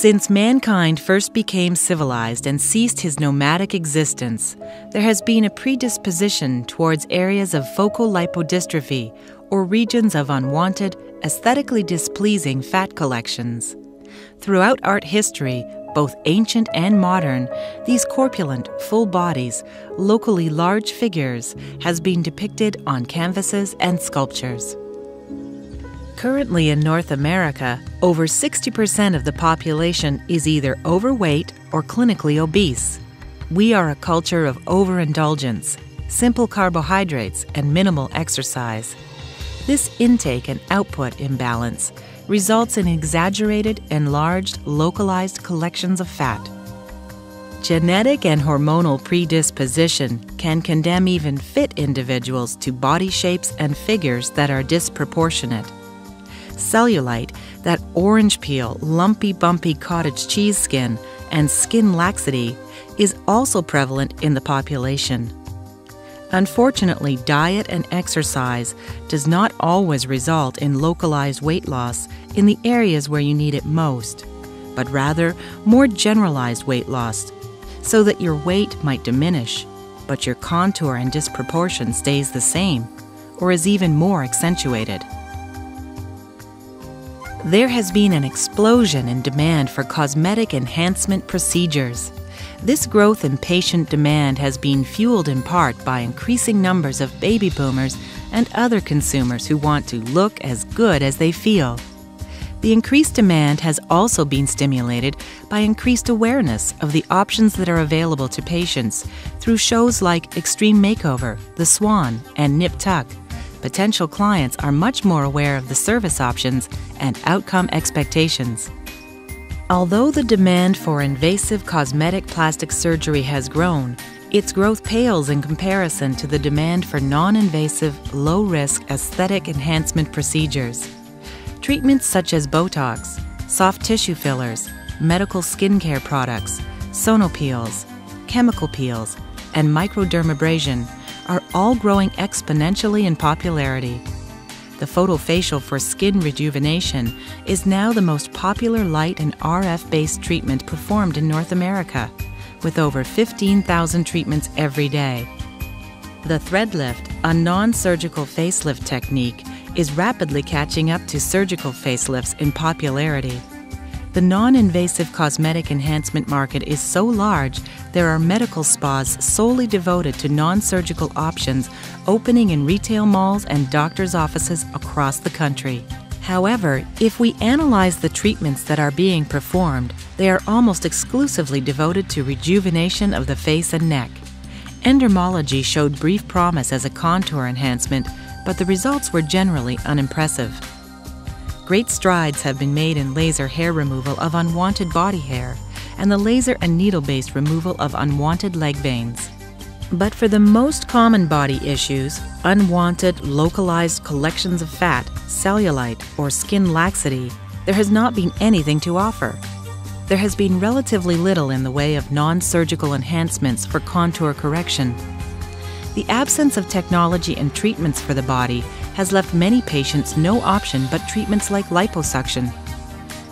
Since mankind first became civilized and ceased his nomadic existence, there has been a predisposition towards areas of focal lipodystrophy, or regions of unwanted, aesthetically displeasing fat collections. Throughout art history, both ancient and modern, these corpulent, full bodies, locally large figures, has been depicted on canvases and sculptures. Currently in North America, over 60% of the population is either overweight or clinically obese. We are a culture of overindulgence, simple carbohydrates, and minimal exercise. This intake and output imbalance results in exaggerated, enlarged, localized collections of fat. Genetic and hormonal predisposition can condemn even fit individuals to body shapes and figures that are disproportionate. Cellulite, that orange peel, lumpy, bumpy cottage cheese skin, and skin laxity is also prevalent in the population. Unfortunately, diet and exercise does not always result in localized weight loss in the areas where you need it most, but rather more generalized weight loss, so that your weight might diminish, but your contour and disproportion stays the same, or is even more accentuated. There has been an explosion in demand for cosmetic enhancement procedures. This growth in patient demand has been fueled in part by increasing numbers of baby boomers and other consumers who want to look as good as they feel. The increased demand has also been stimulated by increased awareness of the options that are available to patients through shows like Extreme Makeover, The Swan, and Nip Tuck. Potential clients are much more aware of the service options and outcome expectations. Although the demand for invasive cosmetic plastic surgery has grown, its growth pales in comparison to the demand for non-invasive, low-risk aesthetic enhancement procedures. Treatments such as Botox, soft tissue fillers, medical skincare products, sonopeels, chemical peels, and microdermabrasion are all growing exponentially in popularity. The photofacial for skin rejuvenation is now the most popular light and RF-based treatment performed in North America, with over 15,000 treatments every day. The thread lift, a non-surgical facelift technique, is rapidly catching up to surgical facelifts in popularity. The non-invasive cosmetic enhancement market is so large, there are medical spas solely devoted to non-surgical options opening in retail malls and doctors' offices across the country. However, if we analyze the treatments that are being performed, they are almost exclusively devoted to rejuvenation of the face and neck. Endermology showed brief promise as a contour enhancement, but the results were generally unimpressive. Great strides have been made in laser hair removal of unwanted body hair and the laser and needle-based removal of unwanted leg veins. But for the most common body issues, unwanted, localized collections of fat, cellulite, or skin laxity, there has not been anything to offer. There has been relatively little in the way of non-surgical enhancements for contour correction. The absence of technology and treatments for the body has left many patients no option but treatments like liposuction.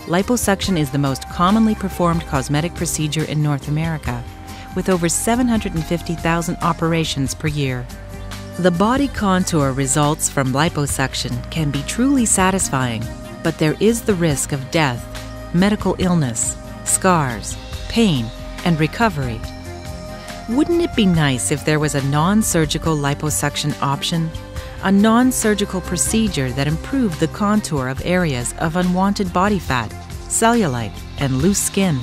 Liposuction is the most commonly performed cosmetic procedure in North America, with over 750,000 operations per year. The body contour results from liposuction can be truly satisfying, but there is the risk of death, medical illness, scars, pain, and recovery. Wouldn't it be nice if there was a non-surgical liposuction option? A non-surgical procedure that improved the contour of areas of unwanted body fat, cellulite, and loose skin.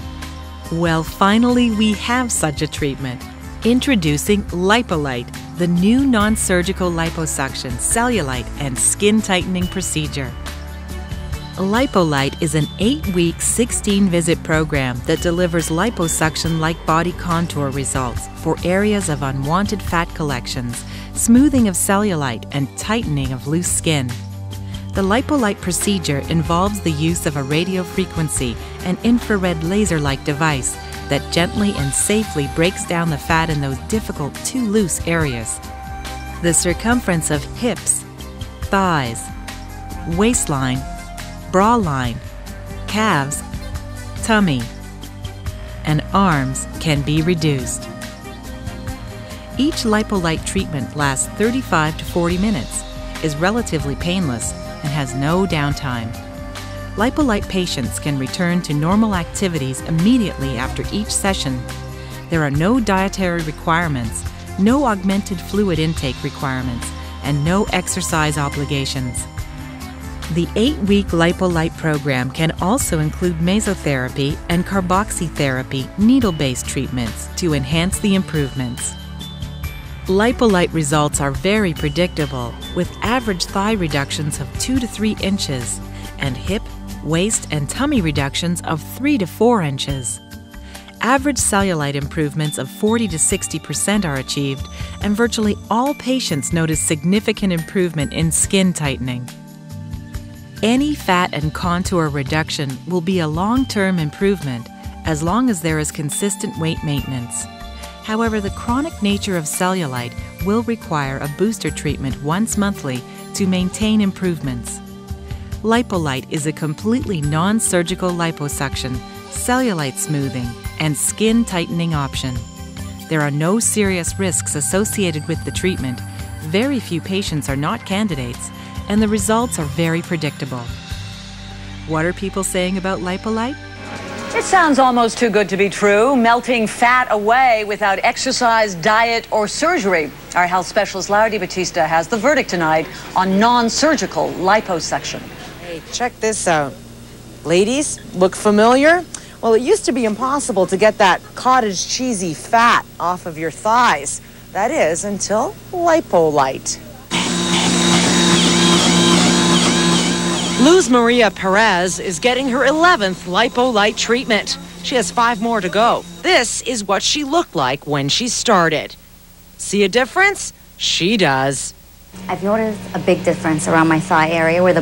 Well, finally, we have such a treatment. Introducing LipoLite, the new non-surgical liposuction, cellulite, and skin-tightening procedure. LipoLite is an 8-week, 16-visit program that delivers liposuction-like body contour results for areas of unwanted fat collections, smoothing of cellulite, and tightening of loose skin. The LipoLite procedure involves the use of a radiofrequency and infrared laser-like device that gently and safely breaks down the fat in those difficult, too loose areas. The circumference of hips, thighs, waistline, bra line, calves, tummy, and arms can be reduced. Each LipoLite treatment lasts 35 to 40 minutes, is relatively painless, and has no downtime. LipoLite patients can return to normal activities immediately after each session. There are no dietary requirements, no augmented fluid intake requirements, and no exercise obligations. The 8-week LipoLite program can also include mesotherapy and carboxytherapy needle-based treatments to enhance the improvements. LipoLite results are very predictable, with average thigh reductions of 2 to 3 inches and hip, waist, and tummy reductions of 3 to 4 inches. Average cellulite improvements of 40 to 60% are achieved, and virtually all patients notice significant improvement in skin tightening. Any fat and contour reduction will be a long-term improvement as long as there is consistent weight maintenance. However, the chronic nature of cellulite will require a booster treatment once monthly to maintain improvements. LipoLite is a completely non-surgical liposuction, cellulite smoothing, and skin tightening option. There are no serious risks associated with the treatment, very few patients are not candidates, and the results are very predictable. What are people saying about LipoLite? It sounds almost too good to be true. Melting fat away without exercise, diet, or surgery. Our health specialist, Laura DiBattista, has the verdict tonight on non-surgical liposuction. Hey, check this out. Ladies, look familiar? Well, it used to be impossible to get that cottage cheesy fat off of your thighs. That is, until LipoLite. Luz Maria Perez is getting her 11th LipoLite treatment. She has 5 more to go. This is what she looked like when she started. See a difference? She does. I've noticed a big difference around my thigh area where the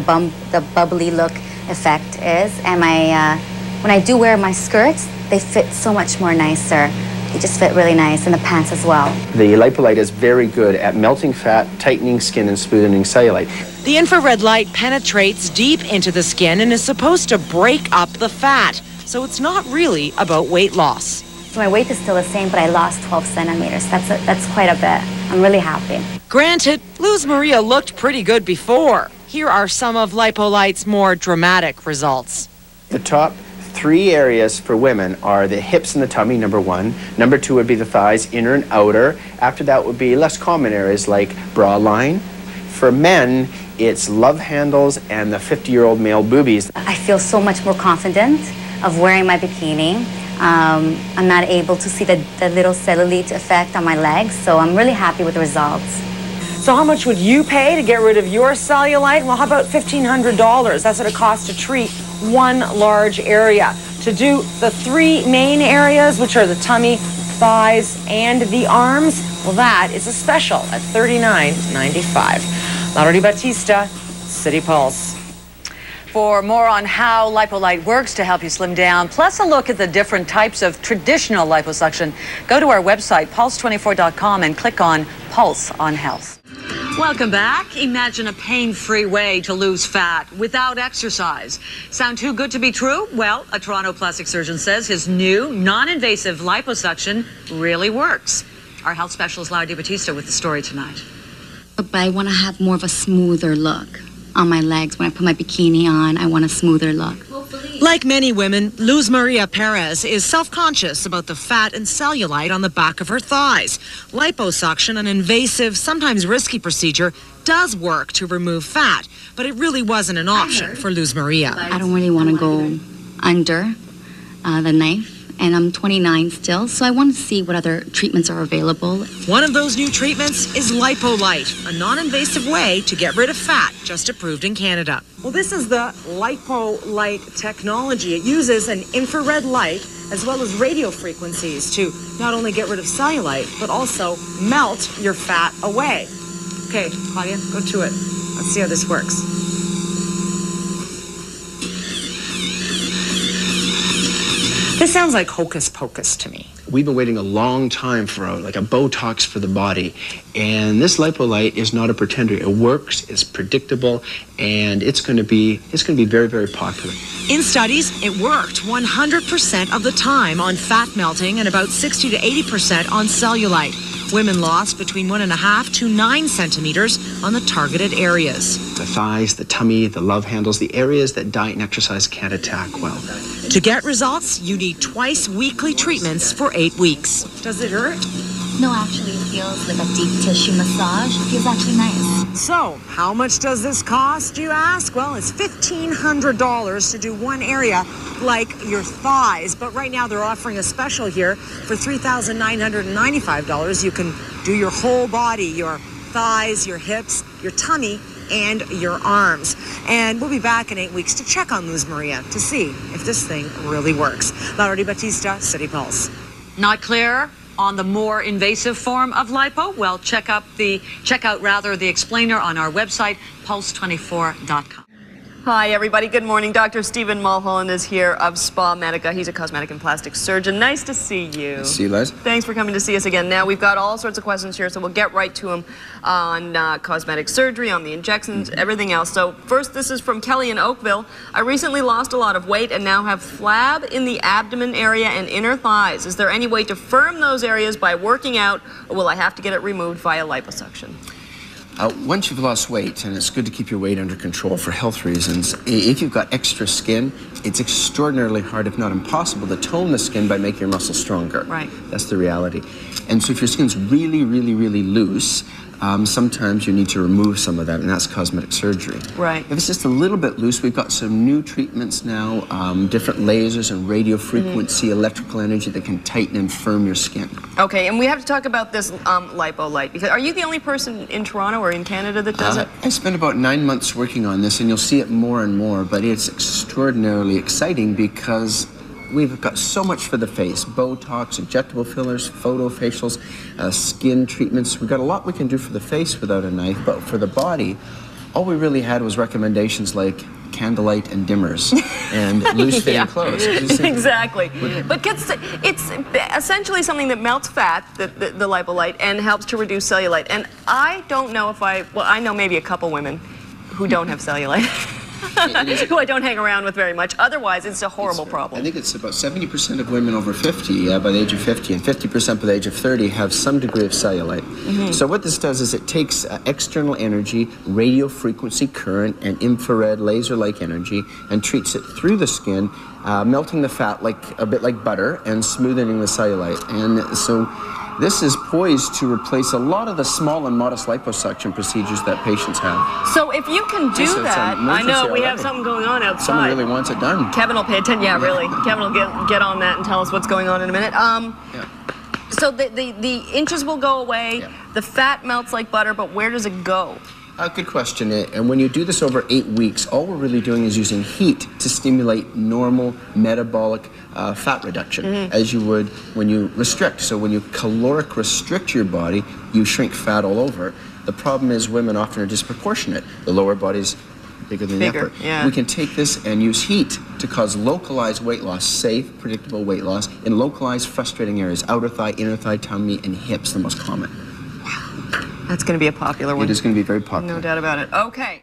bubbly look effect is. And when I do wear my skirts, they fit so much more nicer. They just fit really nice, and the pants as well. The LipoLite is very good at melting fat, tightening skin, and smoothing cellulite. The infrared light penetrates deep into the skin and is supposed to break up the fat. So it's not really about weight loss. So my weight is still the same, but I lost 12 centimeters. That's quite a bit. I'm really happy. Granted, Luz Maria looked pretty good before. Here are some of LipoLite's more dramatic results. The top 3 areas for women are the hips and the tummy, number 1. Number 2 would be the thighs, inner and outer. After that would be less common areas like bra line. For men, it's love handles and the 50-year-old male boobies. I feel so much more confident of wearing my bikini. I'm not able to see the little cellulite effect on my legs, so I'm really happy with the results. So how much would you pay to get rid of your cellulite? Well, how about $1,500? That's what it costs to treat one large area. To do the 3 main areas, which are the tummy, thighs, and the arms, well, that is a special at $39.95. Laura DiBattista, City Pulse. For more on how LipoLite works to help you slim down, plus a look at the different types of traditional liposuction, go to our website, pulse24.com, and click on Pulse on Health. Welcome back. Imagine a pain-free way to lose fat without exercise. Sound too good to be true? Well, a Toronto plastic surgeon says his new non-invasive liposuction really works. Our health specialist, Laura DiBattista, with the story tonight. But I want to have more of a smoother look on my legs. When I put my bikini on, I want a smoother look. Like many women, Luz Maria Perez is self-conscious about the fat and cellulite on the back of her thighs. Liposuction, an invasive, sometimes risky procedure, does work to remove fat, but it really wasn't an option for Luz Maria. I don't really want to go under the knife, and I'm 29 still, so I want to see what other treatments are available. One of those new treatments is LipoLite, a non-invasive way to get rid of fat, just approved in Canada. Well, this is the LipoLite technology. It uses an infrared light as well as radio frequencies to not only get rid of cellulite, but also melt your fat away. Okay, Claudia, go to it. Let's see how this works. This sounds like hocus pocus to me. We've been waiting a long time for like a Botox for the body, and this LipoLite is not a pretender. It works, it's predictable, and it's going to be very, very popular. In studies, it worked 100% of the time on fat melting and about 60 to 80% on cellulite. Women lost between 1.5 to 9 centimeters on the targeted areas. The thighs, the tummy, the love handles, the areas that diet and exercise can't attack well. To get results, you need twice weekly treatments for 8 weeks. Does it hurt? No, actually, it feels like a deep tissue massage. It feels actually nice. So, how much does this cost, you ask? Well, it's $1,500 to do one area, like your thighs. But right now, they're offering a special here for $3,995. You can do your whole body, your thighs, your hips, your tummy, and your arms. And we'll be back in 8 weeks to check on Luz Maria to see if this thing really works. Laura Di Battista, City Pulse. Not clear on the more invasive form of lipo? Well, check out the explainer on our website, pulse24.com. Hi, everybody. Good morning. Dr. Stephen Mulholland is here of SpaMedica. He's a cosmetic and plastic surgeon. Nice to see you. Nice to see you, Les. Thanks for coming to see us again. Now, we've got all sorts of questions here, so we'll get right to them on cosmetic surgery, on the injections, everything else. So first, this is from Kelly in Oakville. I recently lost a lot of weight and now have flab in the abdomen area and inner thighs. Is there any way to firm those areas by working out, or will I have to get it removed via liposuction? Once you've lost weight, and it's good to keep your weight under control for health reasons, if you've got extra skin, it's extraordinarily hard, if not impossible, to tone the skin by making your muscles stronger. Right. That's the reality. And so if your skin's really, really, really loose, sometimes you need to remove some of that, and that's cosmetic surgery. Right. If it's just a little bit loose, we've got some new treatments now, different lasers and radio frequency electrical energy that can tighten and firm your skin. Okay, and we have to talk about this LipoLite, because are you the only person in Toronto or in Canada that does it? I spent about 9 months working on this, and you'll see it more and more, but it's extraordinarily exciting because we've got so much for the face: Botox, injectable fillers, photofacials, skin treatments. We've got a lot we can do for the face without a knife, but for the body, all we really had was recommendations like candlelight and dimmers and loose-fitting clothes. Exactly. But it's essentially something that melts fat, the LipoLite, and helps to reduce cellulite. And I don't know if I know maybe a couple women who don't have cellulite. Who I don't hang around with very much. Otherwise, it's a horrible problem. I think it's about 70% of women over 50 by the age of 50 and 50% by the age of 30 have some degree of cellulite. So what this does is it takes external energy, radio frequency current, and infrared laser-like energy and treats it through the skin, melting the fat a bit like butter and smoothing the cellulite. And so this is poised to replace a lot of the small and modest liposuction procedures that patients have. So if you can do that, I know we have something going on outside. Someone really wants it done. Kevin will pay attention. Yeah, really. Kevin will get on that and tell us what's going on in a minute. So the inches will go away. Yeah. The fat melts like butter, but where does it go? Good question. And when you do this over 8 weeks, all we're really doing is using heat to stimulate normal metabolic fat reduction, as you would when you restrict. So when you caloric restrict your body, you shrink fat all over. The problem is women often are disproportionate. The lower body's bigger than the upper. Yeah. We can take this and use heat to cause localized weight loss, safe, predictable weight loss, in localized frustrating areas: outer thigh, inner thigh, tummy, and hips, the most common. That's going to be a popular one. It is going to be very popular. No doubt about it. Okay.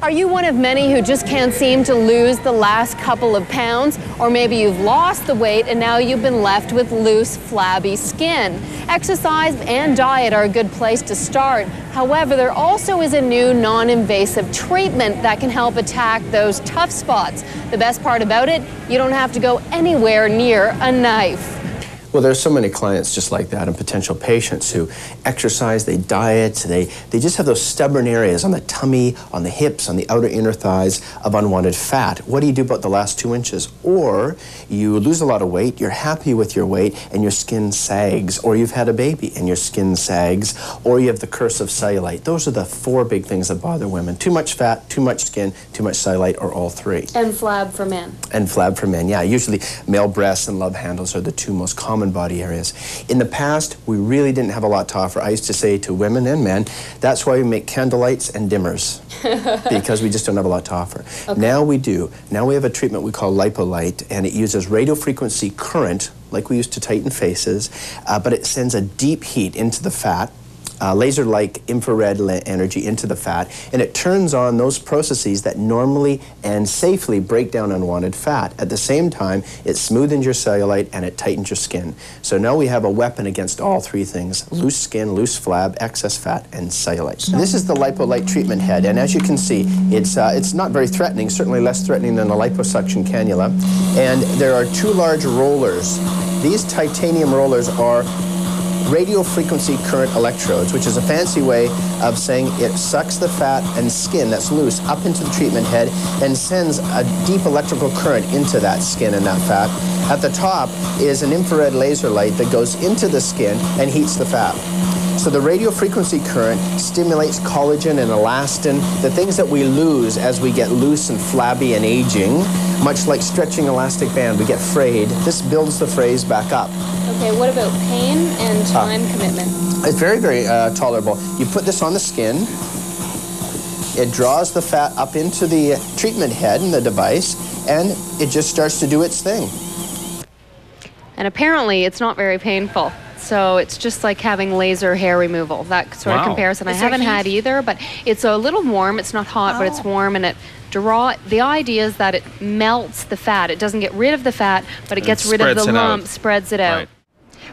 Are you one of many who just can't seem to lose the last couple of pounds? Or maybe you've lost the weight and now you've been left with loose, flabby skin. Exercise and diet are a good place to start. However, there also is a new non-invasive treatment that can help attack those tough spots. The best part about it, you don't have to go anywhere near a knife. Well, there's so many clients just like that, and potential patients who exercise, they diet, they just have those stubborn areas on the tummy, on the hips, on the outer inner thighs of unwanted fat. What do you do about the last 2 inches? Or you lose a lot of weight, you're happy with your weight, and your skin sags, or you've had a baby and your skin sags, or you have the curse of cellulite. Those are the 4 big things that bother women: too much fat, too much skin, too much cellulite, or all 3. And flab for men. And flab for men, yeah. Usually male breasts and love handles are the 2 most common common body areas. In the past, we really didn't have a lot to offer. I used to say to women and men, that's why we make candlelights and dimmers, because we just don't have a lot to offer. Okay. Now we do. Now we have a treatment we call LipoLite, and it uses radio frequency current, like we used to tighten faces, but it sends a deep heat into the fat, laser-like infrared energy into the fat, and it turns on those processes that normally and safely break down unwanted fat. At the same time, it smoothens your cellulite and it tightens your skin. So now we have a weapon against all three things: loose skin, loose flab, excess fat, and cellulite. This is the LipoLite treatment head, and as you can see, it's not very threatening, certainly less threatening than a liposuction cannula. And there are two large rollers. These titanium rollers are radio frequency current electrodes, which is a fancy way of saying it sucks the fat and skin that's loose up into the treatment head and sends a deep electrical current into that skin and that fat. At the top is an infrared laser light that goes into the skin and heats the fat. So the radio frequency current stimulates collagen and elastin, the things that we lose as we get loose and flabby and aging, much like stretching elastic band. We get frayed. This builds the frays back up. Okay, what about pain and time commitment? It's very, very tolerable. You put this on the skin. It draws the fat up into the treatment head in the device, and it just starts to do its thing. And apparently it's not very painful. So it's just like having laser hair removal, that sort of comparison. I haven't had either, but it's a little warm. It's not hot, but it's warm, and the idea is that it melts the fat. It doesn't get rid of the fat, but it gets rid of the lump, spreads it out. Right.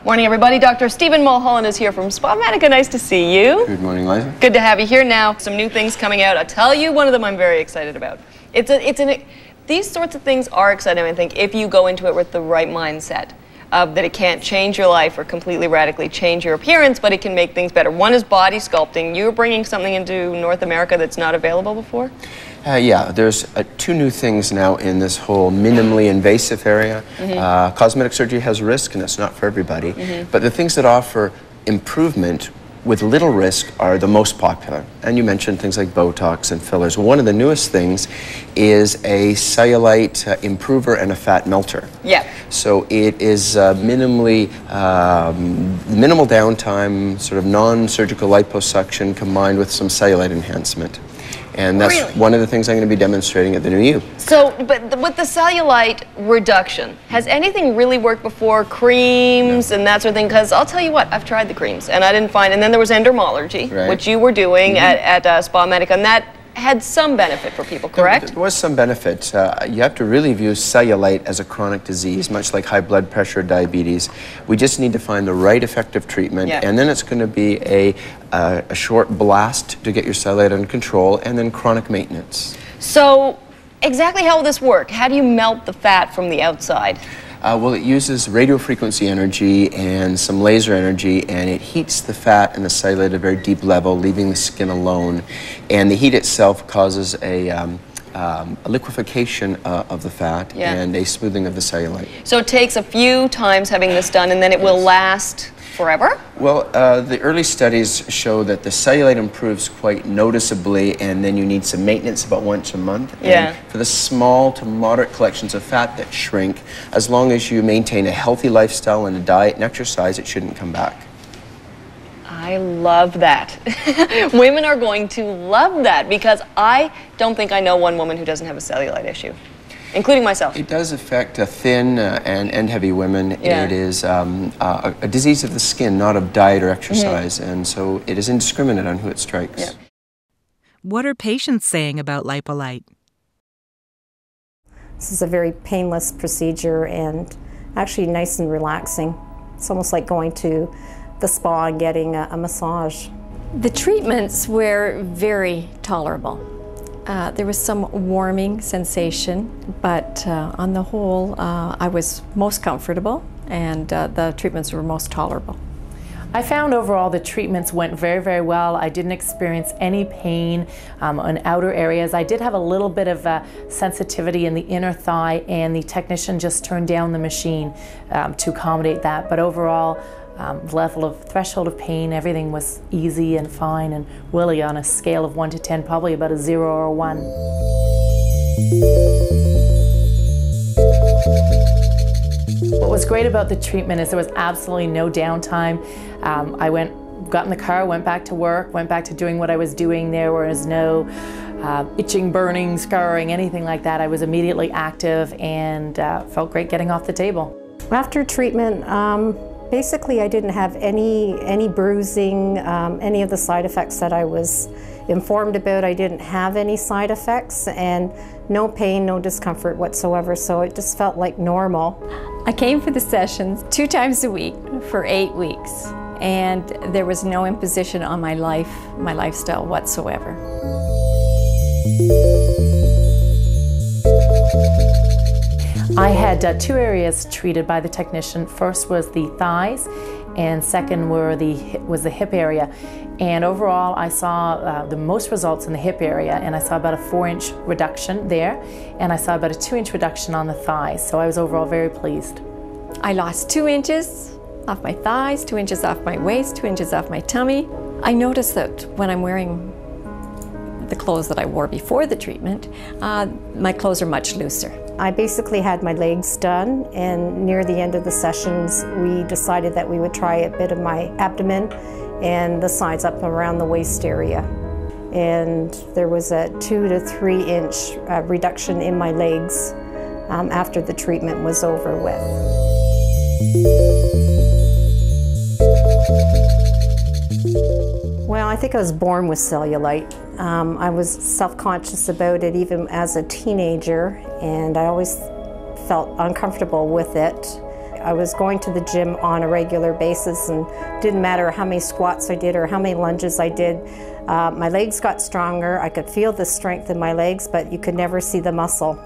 Morning, everybody. Dr. Stephen Mulholland is here from SpaMedica. Nice to see you. Good morning, Liza. Good to have you here now. Some new things coming out. I'll tell you one of them I'm very excited about. These sorts of things are exciting, I think, if you go into it with the right mindset. That it can't change your life or completely radically change your appearance, but it can make things better. One is body sculpting. You're bringing something into North America that's not available before? Yeah, there's two new things now in this whole minimally invasive area. Cosmetic surgery has risk, and it's not for everybody. But the things that offer improvement with little risk are the most popular. And you mentioned things like Botox and fillers. One of the newest things is a cellulite improver and a fat melter. Yeah. So it is minimal downtime, sort of non-surgical liposuction combined with some cellulite enhancement. And that's one of the things I'm going to be demonstrating at the New You. So, but with the cellulite reduction, has anything really worked before? Creams and that sort of thing? Because I'll tell you what, I've tried the creams and I didn't find, and then there was endermology, which you were doing at SpaMedica, and that had some benefit for people, correct? There was some benefit. You have to really view cellulite as a chronic disease, much like high blood pressure, diabetes. We just need to find the right effective treatment, and then it's going to be a short blast to get your cellulite under control, and then chronic maintenance. So, exactly how will this work? How do you melt the fat from the outside? Well, it uses radio frequency energy and some laser energy, and it heats the fat and the cellulite at a very deep level, leaving the skin alone. And the heat itself causes a liquefaction of the fat and a smoothing of the cellulite. So it takes a few times having this done, and then it will last forever? Well, the early studies show that the cellulite improves quite noticeably, and then you need some maintenance about once a month. And for the small to moderate collections of fat that shrink, as long as you maintain a healthy lifestyle and a diet and exercise, it shouldn't come back. I love that. Women are going to love that, because I don't think I know one woman who doesn't have a cellulite issue, including myself. It does affect thin and heavy women. It is a disease of the skin, not of diet or exercise, and so it is indiscriminate on who it strikes. What are patients saying about LipoLite? This is a very painless procedure and actually nice and relaxing. It's almost like going to the spa and getting a massage. The treatments were very tolerable. There was some warming sensation, but on the whole, I was most comfortable, and the treatments were most tolerable. I found overall the treatments went very, very well. I didn't experience any pain on outer areas. I did have a little bit of sensitivity in the inner thigh, and the technician just turned down the machine to accommodate that. But overall, level of threshold of pain, everything was easy and fine, and really on a scale of 1 to 10, probably about a 0 or a 1. What was great about the treatment is there was absolutely no downtime. I got in the car, went back to work, went back to doing what I was doing. There was no itching, burning, scarring, anything like that. I was immediately active and felt great getting off the table. After treatment, basically I didn't have any bruising, any of the side effects that I was informed about. I didn't have any side effects and no pain, no discomfort whatsoever, so it just felt like normal. I came for the sessions 2 times a week for 8 weeks, and there was no imposition on my lifestyle whatsoever. I had 2 areas treated by the technician. First was the thighs, and second was the hip area. And overall, I saw the most results in the hip area, and I saw about a 4-inch reduction there, and I saw about a 2-inch reduction on the thighs. So I was overall very pleased. I lost 2 inches off my thighs, 2 inches off my waist, 2 inches off my tummy. I noticed that when I'm wearing the clothes that I wore before the treatment, my clothes are much looser. I basically had my legs done, and near the end of the sessions we decided that we would try a bit of my abdomen and the sides up around the waist area. And there was a 2 to 3 inch reduction in my legs after the treatment was over with. Well, I think I was born with cellulite. I was self-conscious about it even as a teenager, and I always felt uncomfortable with it. I was going to the gym on a regular basis, and didn't matter how many squats I did or how many lunges I did. My legs got stronger. I could feel the strength in my legs, but you could never see the muscle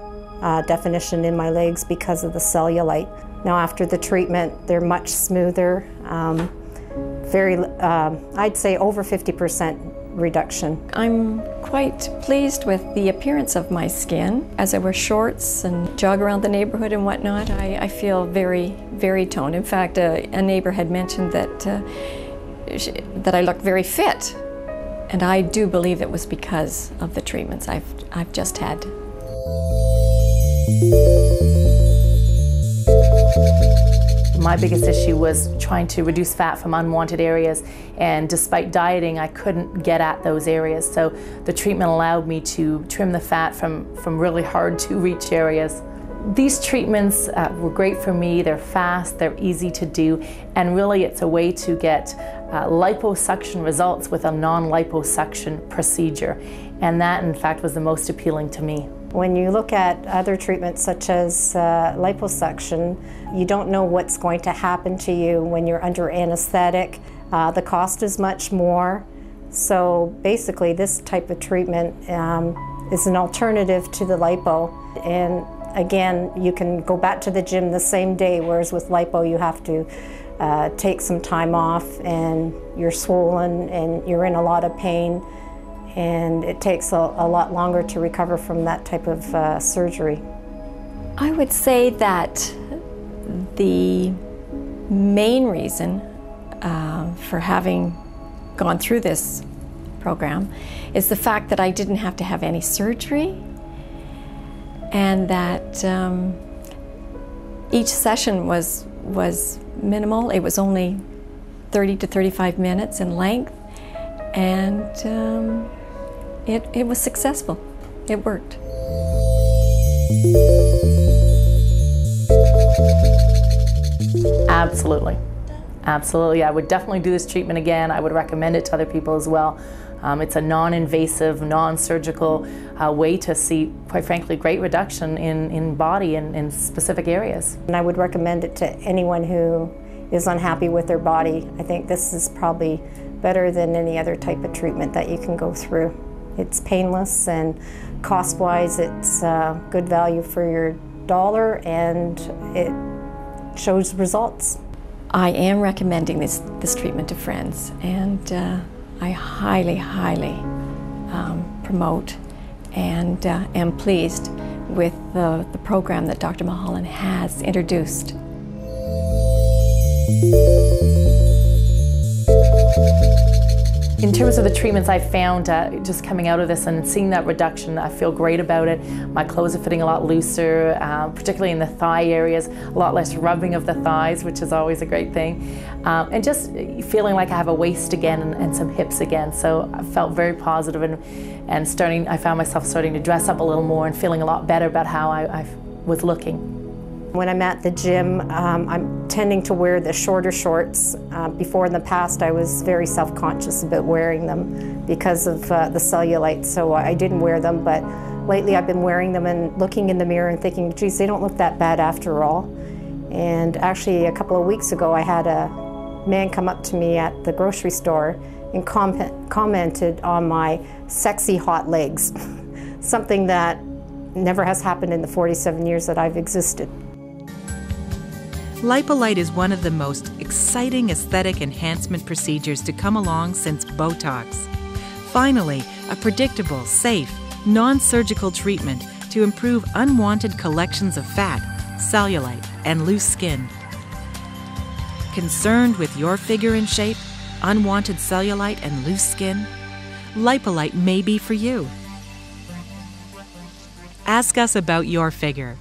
definition in my legs because of the cellulite. Now after the treatment, they're much smoother. I'd say over 50% reduction. I'm quite pleased with the appearance of my skin. As I wear shorts and jog around the neighborhood and whatnot, I feel very, very toned. In fact, a neighbor had mentioned that I look very fit, and I do believe it was because of the treatments I've just had. My biggest issue was trying to reduce fat from unwanted areas, and despite dieting, I couldn't get at those areas. So the treatment allowed me to trim the fat from really hard to reach areas. These treatments were great for me. They're fast, they're easy to do, and really it's a way to get liposuction results with a non-liposuction procedure. And that, in fact, was the most appealing to me. When you look at other treatments such as liposuction, you don't know what's going to happen to you when you're under anesthetic. The cost is much more. So basically this type of treatment is an alternative to the lipo. And again, you can go back to the gym the same day, whereas with lipo you have to take some time off, and you're swollen and you're in a lot of pain. And it takes a lot longer to recover from that type of surgery. I would say that the main reason for having gone through this program is the fact that I didn't have to have any surgery, and that each session was minimal. It was only 30 to 35 minutes in length, and it was successful. It worked. Absolutely. Absolutely. I would definitely do this treatment again. I would recommend it to other people as well. It's a non-invasive, non-surgical way to see, quite frankly, great reduction in body in specific areas. And I would recommend it to anyone who is unhappy with their body. I think this is probably better than any other type of treatment that you can go through. It's painless, and cost-wise it's good value for your dollar, and it shows results. I am recommending this treatment to friends, and I highly promote and am pleased with the program that Dr. Mulholland has introduced. In terms of the treatments I found just coming out of this and seeing that reduction, I feel great about it. My clothes are fitting a lot looser, particularly in the thigh areas, a lot less rubbing of the thighs, which is always a great thing. And just feeling like I have a waist again and some hips again. So I felt very positive and I found myself starting to dress up a little more and feeling a lot better about how I was looking. When I'm at the gym, I'm tending to wear the shorter shorts. Before in the past, I was very self-conscious about wearing them because of the cellulite, so I didn't wear them, but lately I've been wearing them and looking in the mirror and thinking, geez, they don't look that bad after all. And actually, a couple of weeks ago, I had a man come up to me at the grocery store and commented on my sexy hot legs, something that never has happened in the 47 years that I've existed. LipoLite is one of the most exciting aesthetic enhancement procedures to come along since Botox. Finally, a predictable, safe, non-surgical treatment to improve unwanted collections of fat, cellulite, and loose skin. Concerned with your figure and shape, unwanted cellulite, and loose skin? LipoLite may be for you. Ask us about your figure.